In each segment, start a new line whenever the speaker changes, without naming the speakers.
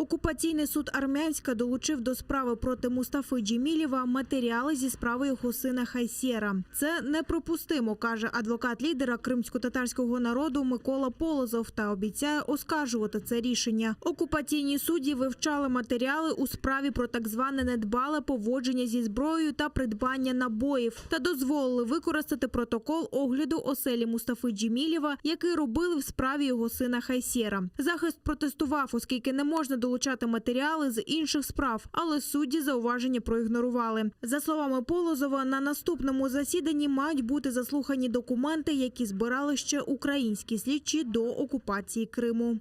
Окупаційний суд Армянська долучив до справи проти Мустафи Джемілєва матеріали зі справи його сина Хайсєра. Це неприпустимо, каже адвокат лідера кримсько-татарського народу Микола Полозов та обіцяє оскаржувати це рішення. Окупаційні судді вивчали матеріали у справі про так зване недбале поводження зі зброєю та придбання набоїв та дозволили використати протокол огляду оселі Мустафи Джемілєва, який робили в справі його сина Хайсєра. Захист протестував, оскільки не можна долучати матеріали з інших справ, але судді зауваження проігнорували. За словами Полозова, на наступному засіданні мають бути заслухані документи, які збирали ще українські слідчі до окупації Криму.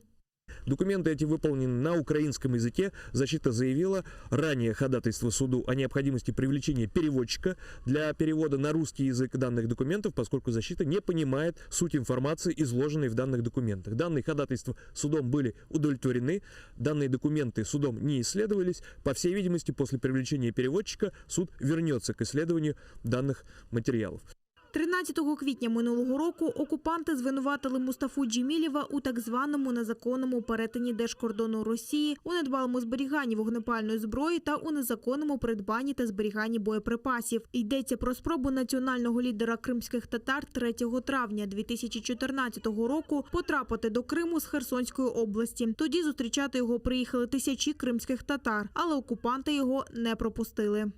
Документы эти выполнены на украинском языке. Защита заявила ранее ходатайство суду о необходимости привлечения переводчика для перевода на русский язык данных документов, поскольку защита не понимает суть информации, изложенной в данных документах. Данные ходатайства судом были удовлетворены, данные документы судом не исследовались. По всей видимости, после привлечения переводчика суд вернется к исследованию данных материалов.
13 квітня минулого року окупанти звинуватили Мустафу Джемілєва у так званому незаконному перетині держкордону Росії, у недбалому зберіганні вогнепальної зброї та у незаконному придбанні та зберіганні боєприпасів. Йдеться про спробу національного лідера кримських татар 3 травня 2014 року потрапити до Криму з Херсонської області. Тоді зустрічати його приїхали тисячі кримських татар, але окупанти його не пропустили.